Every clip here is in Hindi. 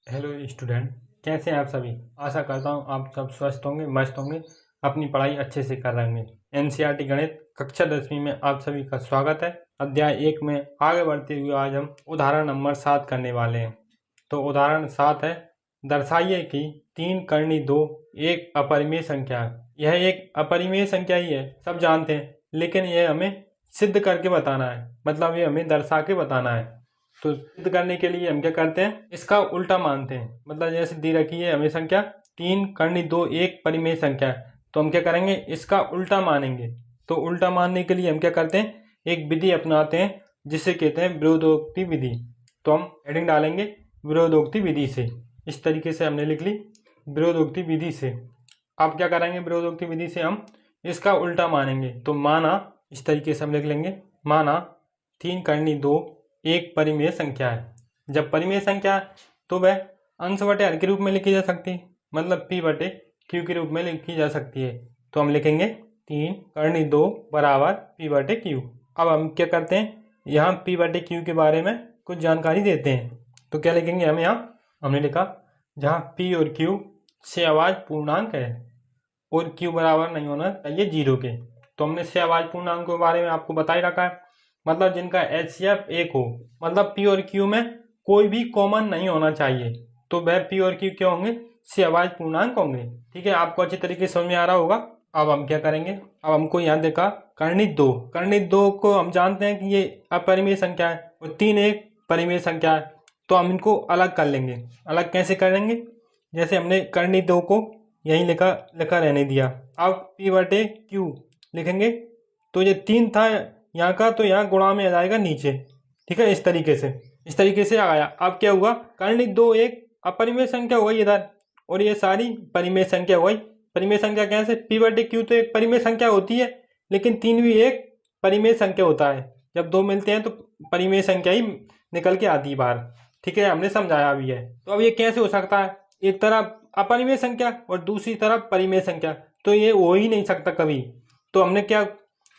हेलो स्टूडेंट, कैसे हैं आप सभी। आशा करता हूं आप सब स्वस्थ होंगे, मस्त होंगे, अपनी पढ़ाई अच्छे से कर रहे होंगे। एनसीईआरटी गणित कक्षा 10वीं में आप सभी का स्वागत है। अध्याय 1 में आगे बढ़ते हुए आज हम उदाहरण नंबर 7 करने वाले हैं। तो उदाहरण 7 है, दर्शाइए कि 3 कर्णी 2 एक अपरिमेय संख्या है। यह एक अपरिमेय संख्या ही है, सब जानते हैं, लेकिन यह हमें सिद्ध करके बताना है, मतलब ये हमें दर्शा के बताना है। तो सिद्ध करने के लिए हम क्या करते हैं, इसका उल्टा मानते हैं। मतलब जैसे दी रखी है हमें संख्या 3 कर्णी 2 एक परिमेय संख्या है, तो हम क्या करेंगे, इसका उल्टा मानेंगे। तो उल्टा मानने के लिए हम क्या करते हैं, एक विधि अपनाते हैं जिसे कहते हैं विरोधोक्ति विधि। तो हम हेडिंग डालेंगे विरोधोक्ति विधि से। इस तरीके से हमने लिख ली विरोधोक्ति विधि से। अब क्या करेंगे, विरोधोक्ति विधि से हम इसका उल्टा मानेंगे। तो माना, इस तरीके से हम लिख लेंगे, माना 3 कर्णी 2 एक परिमेय संख्या है। जब परिमेय संख्या है तो वह अंश बटे हर के रूप में लिखी जा सकती है, मतलब p बटे q के रूप में लिखी जा सकती है। तो हम लिखेंगे 3 कर्णी 2 बराबर p बटे q। अब हम क्या करते हैं, यहाँ p बटे q के बारे में कुछ जानकारी देते हैं। तो क्या लिखेंगे हम, यहाँ हमने लिखा जहाँ p और q से आवाज पूर्णांक है और q बराबर नहीं होना चाहिए 0 के। तो हमने से आवाज पूर्णांक के बारे में आपको बता ही रखा है, मतलब जिनका एचसीएफ 1 हो, मतलब पी और क्यू में कोई भी कॉमन नहीं होना चाहिए। तो वह पी और क्यू क्या होंगे, से आवाज पूर्णांक होंगे। ठीक है, आपको अच्छी तरीके से समझ में आ रहा होगा। अब हम क्या करेंगे, अब हमको यहाँ देखा कर्णी 2, कर्णी 2 को हम जानते हैं कि ये अपरिमेय संख्या है और 3 एक परिमेय संख्या है। तो हम इनको अलग कर लेंगे। अलग कैसे करेंगे, जैसे हमने कर्णी 2 को यहीं लिखा रहने दिया। अब पी बटे क्यू लिखेंगे, तो ये 3 था यहाँ का, तो यहाँ गुणा में आ जाएगा नीचे। ठीक है, इस तरीके से आ गया। अब क्या हुआ, कर्णी 2 एक अपरिमेय संख्या हो गई इधर, और ये सारी परिमेय संख्या हो गई। परिमेय संख्या कैसे, पी बटे क्यू तो एक परिमेय संख्या होती है, लेकिन 3 भी एक परिमेय संख्या होता है। जब दो मिलते हैं तो परिमेय संख्या ही निकल के आती है बाहर। ठीक है, हमने समझाया भी है। तो अब ये कैसे हो सकता है, एक तरफ अपरिमेय संख्या और दूसरी तरफ परिमेय संख्या, तो ये हो ही नहीं सकता कभी। तो हमने क्या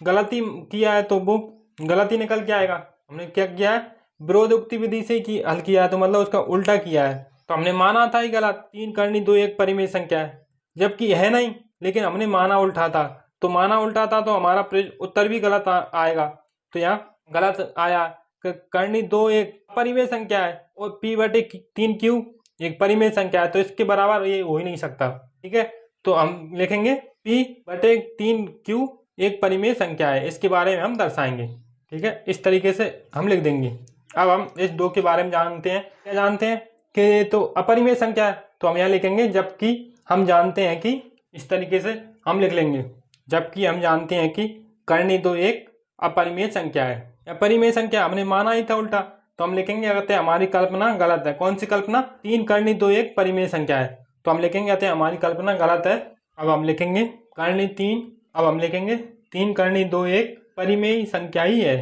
गलती किया है, तो वो गलती निकल के आएगा। हमने क्या किया है, विरोधोक्ति विधि से की हल किया है, तो मतलब उसका उल्टा किया है। तो हमने माना था ही गलत, 3 कर्णी 2 एक परिमेय संख्या है, जबकि है नहीं, लेकिन हमने माना उल्टा था। तो माना उल्टा था तो हमारा उत्तर भी गलत आएगा। तो यहाँ गलत आया, कर्णी 2 एक परिमेय संख्या है और p बटे 3 क्यू एक परिमेय संख्या है, तो इसके बराबर ये हो ही नहीं सकता। ठीक है, तो हम लिखेंगे p बटे 3 क्यू एक परिमेय संख्या है, इसके बारे में हम दर्शाएंगे। ठीक है, इस तरीके से हम लिख देंगे। अब हम इस 2 के बारे में जानते हैं, क्या जानते हैं कि तो अपरिमेय संख्या है, तो हम यहाँ लिखेंगे जबकि हम जानते हैं कि, इस तरीके से हम लिख लेंगे, जबकि हम जानते हैं कि कर्णी 2 एक अपरिमेय संख्या है। अपरिमेय संख्या हमने माना ही था उल्टा, तो हम लिखेंगे अगर हमारी कल्पना गलत है। कौन सी कल्पना, 3 कर्णी 2 एक परिमेय संख्या है, तो हम लिखेंगे अतः हमारी कल्पना गलत है। अब हम लिखेंगे कर्णी 3, अब हम लिखेंगे 3 कर्णी 2 एक परिमेय संख्या ही है,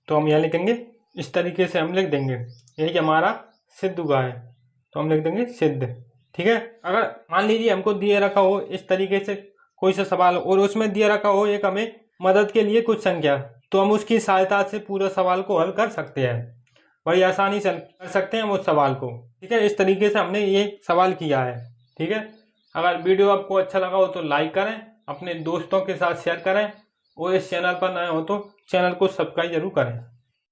तो हम यहाँ लिखेंगे, इस तरीके से हम लिख देंगे। यही हमारा सिद्ध हुआ है, तो हम लिख देंगे सिद्ध। ठीक है, अगर मान लीजिए हमको दिए रखा हो इस तरीके से कोई सा सवाल, और उसमें दिया रखा हो एक हमें मदद के लिए कुछ संख्या, तो हम उसकी सहायता से पूरा सवाल को हल कर सकते हैं, बड़ी आसानी से कर सकते हैं हम उस सवाल को। ठीक है, इस तरीके से हमने ये सवाल किया है। ठीक है, अगर वीडियो आपको अच्छा लगा हो तो लाइक करें, अपने दोस्तों के साथ शेयर करें, और इस चैनल पर नए हो तो चैनल को सब्सक्राइब जरूर करें।